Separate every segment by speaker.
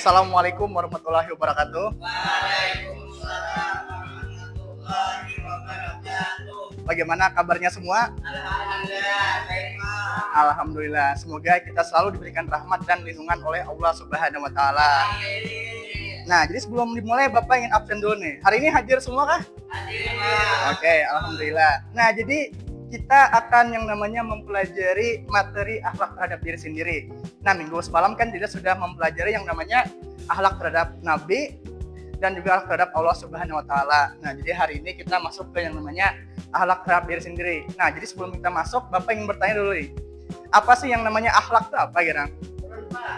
Speaker 1: Assalamualaikum warahmatullahi wabarakatuh.
Speaker 2: Waalaikumsalam warahmatullahi wabarakatuh.
Speaker 1: Bagaimana kabarnya semua?
Speaker 2: Alhamdulillah, baik.
Speaker 1: Alhamdulillah. Semoga kita selalu diberikan rahmat dan lindungan oleh Allah Subhanahu wa taala.
Speaker 2: Amin.
Speaker 1: Nah, jadi sebelum dimulai Bapak ingin absen dulu nih. Hari ini hadir semua kah?
Speaker 2: Hadir.
Speaker 1: Oke, alhamdulillah. Nah, jadi kita akan yang namanya mempelajari materi akhlak terhadap diri sendiri. Nah, minggu semalam kan kita sudah mempelajari yang namanya akhlak terhadap Nabi dan juga akhlak terhadap Allah Subhanahu wa taala. Nah, jadi hari ini kita masuk ke yang namanya akhlak terhadap diri sendiri. Nah, jadi sebelum kita masuk, Bapak ingin bertanya dulu nih. Apa sih yang namanya akhlak itu apa, Gerang?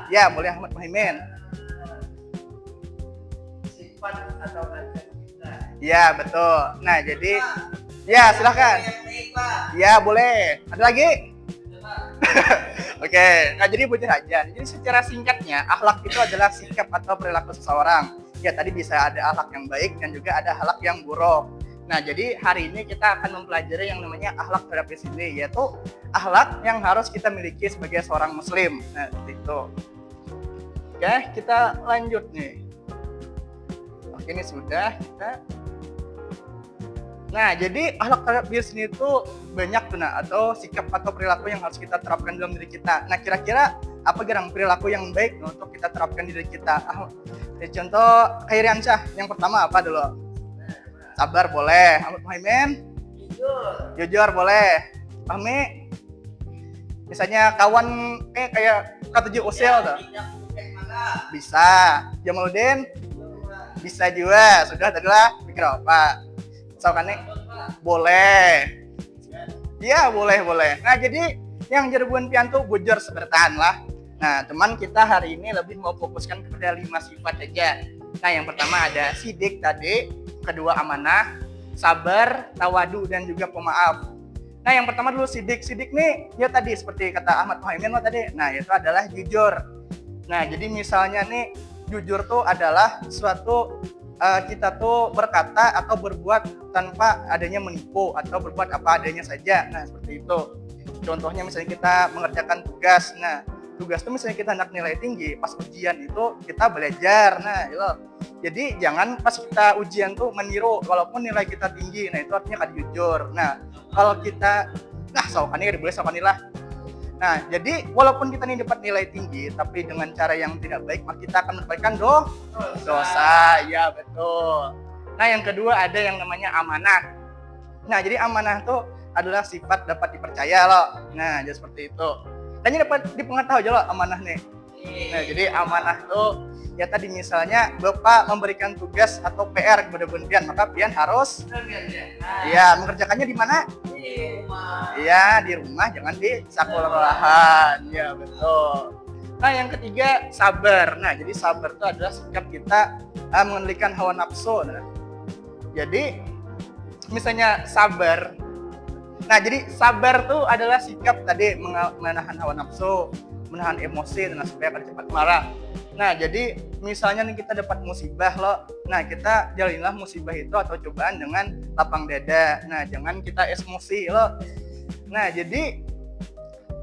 Speaker 1: Ya, boleh Ahmad Muhaimin.
Speaker 2: Sifat atau adat kita.
Speaker 1: Ya, betul. Nah, jadi ya, silakan. Ya, boleh. Ada lagi? Oke, nah jadi bocor aja. Jadi secara singkatnya, akhlak itu adalah sikap atau perilaku seseorang. Ya, tadi bisa ada akhlak yang baik dan juga ada akhlak yang buruk. Nah, jadi hari ini kita akan mempelajari yang namanya akhlak terhadap diri sendiri, yaitu akhlak yang harus kita miliki sebagai seorang muslim. Nah, seperti itu. Oke, kita lanjut nih. Oke, ini sudah kita. Nah, jadi akhlak terhadap diri sendiri itu banyak tuh, atau sikap atau perilaku yang harus kita terapkan dalam diri kita. Nah, kira-kira apa Gerang perilaku yang baik untuk kita terapkan di diri kita? Contoh Khairiansyah, yang pertama apa dulu? Sabar boleh. Ahmad Muhaimin? Jujur boleh. Fahmi? Misalnya kawan kayak K7 usil tuh. Bisa. Jamaluddin? Bisa juga. Sudah tadilah pikir apa? Saukannya boleh. Iya, boleh. Nah, jadi yang jerbuan pian tuh bujur sebertahan lah. Nah, teman kita hari ini lebih mau fokuskan kepada 5 sifat aja. Nah, yang pertama ada sidik tadi, kedua amanah, sabar, tawadu, dan juga pemaaf. Nah, yang pertama dulu sidik. Sidik nih, ya tadi seperti kata Ahmad Muhaimin tadi. Nah, itu adalah jujur. Nah, jadi misalnya nih, jujur tuh adalah suatu kita tuh berkata atau berbuat tanpa adanya menipu atau berbuat apa adanya saja. Nah, seperti itu. Contohnya misalnya kita mengerjakan tugas. Nah, tugas itu misalnya kita hendak nilai tinggi, pas ujian itu kita belajar. Nah, itu. Jadi jangan pas kita ujian tuh meniru walaupun nilai kita tinggi. Nah, itu artinya kan jujur. Nah, kalau kita saukannya boleh saukanilah. Nah, jadi walaupun kita ini dapat nilai tinggi, tapi dengan cara yang tidak baik, maka kita akan mendapatkan dosa. Ya, betul. Nah, yang kedua ada yang namanya amanah. Nah, jadi amanah itu adalah sifat dapat dipercaya loh. Nah, jadi seperti itu. Dan ini dapat dipengetahui aja loh amanah nih. Nah, jadi amanah itu ya tadi misalnya Bapak memberikan tugas atau PR kepada Pian, maka Pian harus ya mengerjakannya di mana? Iya, di rumah, jangan di sekolahan. Ya, betul. Nah, yang ketiga sabar. Nah, jadi sabar itu adalah sikap kita mengendalikan hawa nafsu. Nah, jadi misalnya sabar. Nah, jadi sabar itu adalah sikap tadi menahan hawa nafsu, menahan emosi dan supaya akan cepat marah. Nah, jadi misalnya nih kita dapat musibah loh. Nah, kita jalaninlah musibah itu atau cobaan dengan lapang dada. Nah, jangan kita emosi loh. Nah, jadi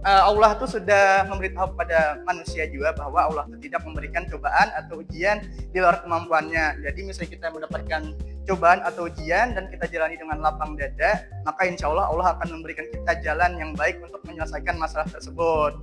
Speaker 1: Allah tuh sudah memberitahu kepada manusia juga bahwa Allah tuh tidak memberikan cobaan atau ujian di luar kemampuannya. Jadi misalnya kita mendapatkan cobaan atau ujian dan kita jalani dengan lapang dada, maka insya Allah Allah akan memberikan kita jalan yang baik untuk menyelesaikan masalah tersebut.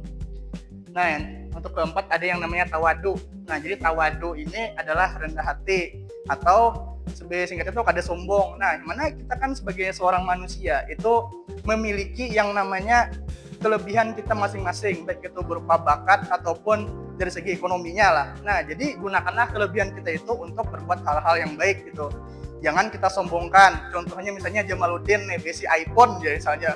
Speaker 1: Nah, untuk keempat ada yang namanya tawadu. Nah, jadi tawadu ini adalah rendah hati atau sebagai singkatnya itu kada sombong. Nah, mana kita kan sebagai seorang manusia itu memiliki yang namanya kelebihan kita masing-masing, baik itu berupa bakat ataupun dari segi ekonominya lah. Nah, jadi gunakanlah kelebihan kita itu untuk berbuat hal-hal yang baik gitu. Jangan kita sombongkan. Contohnya misalnya Jamaluddin nih besi iPhone ya misalnya.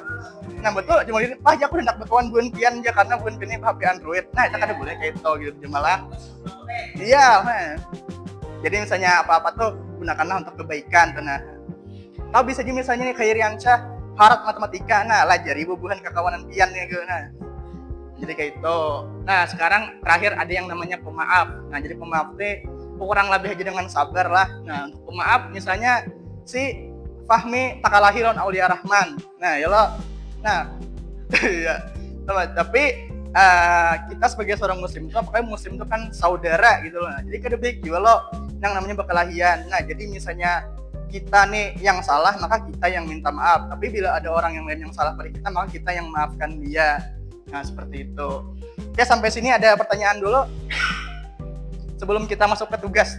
Speaker 1: Nah, betul Jamaluddin, ya aku hendak berkawan Bun Pian aja karena Bun Pian ini HP Android. Nah, itu kan boleh kayak itu gitu Jamalah. Iya, nah. Jadi misalnya apa-apa tuh gunakanlah untuk kebaikan tuh. Nah, tahu bisa aja misalnya nih Khairiansyah harap matematika, nah lajari bubuhan kekawanan Pian ya gitu. Nah, jadi kayak itu. Nah, sekarang terakhir ada yang namanya pemaaf. Nah, jadi pemaaf itu kurang lebih aja dengan sabar lah. Nah, untuk pemaaf misalnya si Fahmi Takalahiron Aulia Rahman. Nah, ya lo. Nah, ya. Tapi kita sebagai seorang muslim itu, apakah muslim itu kan saudara gitu loh. Jadi kada baik juga lo yang namanya berkelahian. Nah jadi misalnya kita nih yang salah, maka kita yang minta maaf. Tapi bila ada orang yang lain yang salah pada kita, maka kita yang maafkan dia. Nah seperti itu. Oke, sampai sini ada pertanyaan dulu sebelum kita masuk ke tugas.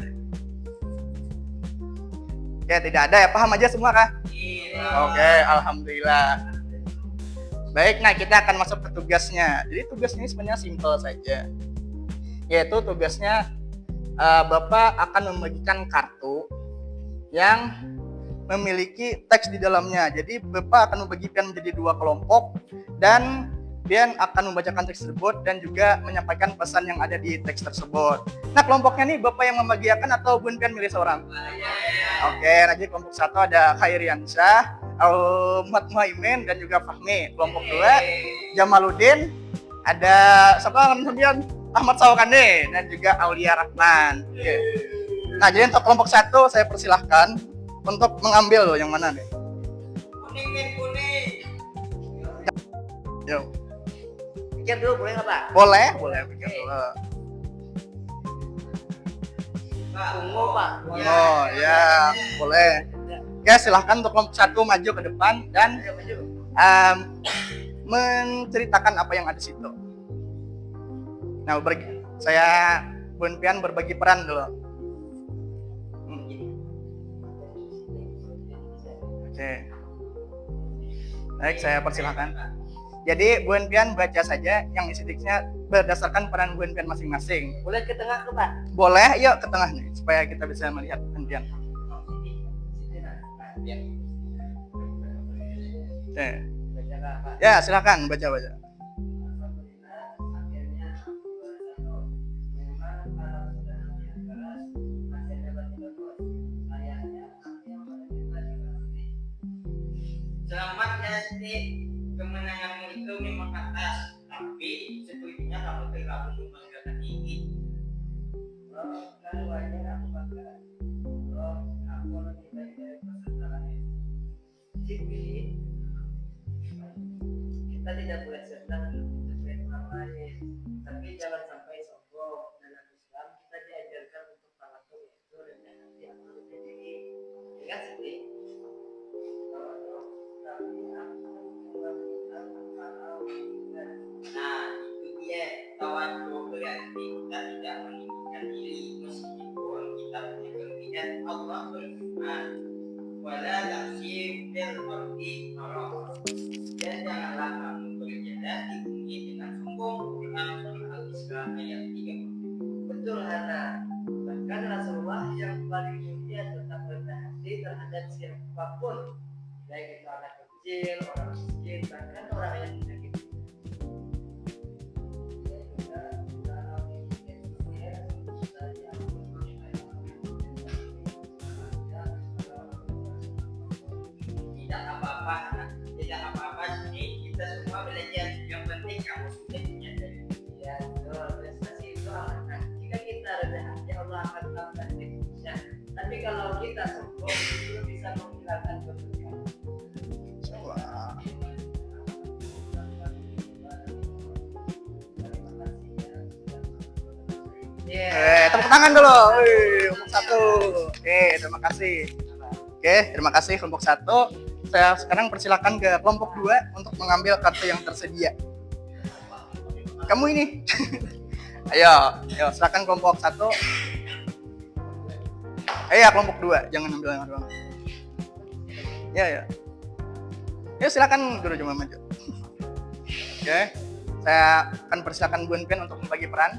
Speaker 1: Ya tidak ada ya, paham aja semua kah?
Speaker 2: Iya.
Speaker 1: Oke, alhamdulillah. Baik, nah kita akan masuk ke tugasnya. Jadi tugasnya ini sebenarnya simpel saja. Yaitu tugasnya Bapak akan membagikan kartu yang memiliki teks di dalamnya. Jadi Bapak akan membagikan menjadi 2 kelompok dan Pian akan membacakan teks tersebut dan juga menyampaikan pesan yang ada di teks tersebut. Nah kelompoknya nih Bapak yang membagikan atau Bun Pian milih seorang? Oke, nanti kelompok 1 ada Khairiansyah, Ahmad Muhaimin dan juga Fahmi. Kelompok 2 Jamaluddin, ada siapa kemudian Ahmad Sawakane dan juga Aulia Rahman. Oke. Nah jadi untuk kelompok 1 saya persilahkan untuk mengambil loh yang mana nih?
Speaker 2: Kuning.
Speaker 1: Yo.
Speaker 2: Pikir dulu boleh nggak Pak?
Speaker 1: Boleh pikir dulu.
Speaker 2: Ungu Pak.
Speaker 1: Oh ya, boleh. Ya silahkan untuk kelompok 1 maju ke depan dan menceritakan apa yang ada di situ. Nah, saya Bun Pian berbagi peran dulu. Oke. Baik, saya persilahkan. Jadi Bun Pian baca saja yang isi teksnya berdasarkan peran Bun Pian masing-masing.
Speaker 2: Boleh ke tengah tuh Pak?
Speaker 1: Boleh, yuk ke tengah nih supaya kita bisa melihat Bun Pian. Oke. Ya, silakan baca.
Speaker 2: Selamat ya Siti, kemenanganmu itu memang atas, tapi sesungguhnya kamu terlalu membanggakan diri. Lalu wajar aku bangga. Aku lebih baik dari peserta lain. Siti, kita tidak boleh senang dengan orang lain, tapi jangan sampai sombong. Dalam Islam kita diajarkan untuk tawadhu, yaitu rendah hati atau rendah diri. Ingat Siti. Nah, itu dia tawadhu, berarti kita tidak meninggikan diri meskipun kita punya kelebihan. Allah berfirman, wala tamshi fil ardi marah. Dan janganlah kamu berjalan di bumi dengan sombong. Quran surah Al-Isra ayat 3. Betul Hana. Bahkan Rasulullah yang paling mulia tetap rendah hati terhadap siapapun, baik itu anak kecil, orang miskin, bahkan orang yang menyakiti. Tidak apa-apa sih, kita semua belajar. Yang penting kamu sudah menyadari. Ya, betul. Prestasi itu amanah. Jika kita rendah hati, Allah akan tambah rezeki. Tapi kalau kita sombong, itu bisa menghilangkan keberkahan.
Speaker 1: Tepuk tangan dulu. Kelompok 1. Terima kasih. Terima kasih kelompok 1. Saya sekarang persilakan ke kelompok 2 untuk mengambil kartu yang tersedia. Kamu ini. Ayo, silakan kelompok 1. Kelompok 2, jangan ambil yang doang. Ya. Ya silakan dulu cuma maju. Oke. Saya akan persilakan Bun Pian untuk membagi peran.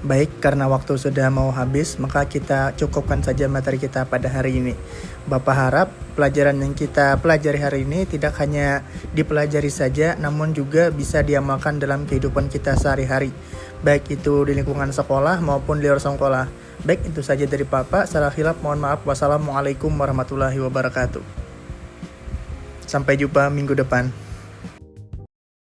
Speaker 3: Baik, karena waktu sudah mau habis, maka kita cukupkan saja materi kita pada hari ini. Bapak harap pelajaran yang kita pelajari hari ini tidak hanya dipelajari saja, namun juga bisa diamalkan dalam kehidupan kita sehari-hari. Baik itu di lingkungan sekolah maupun di luar sekolah. Baik, itu saja dari Bapak. Salah khilaf, mohon maaf. Wassalamualaikum warahmatullahi wabarakatuh. Sampai jumpa minggu depan.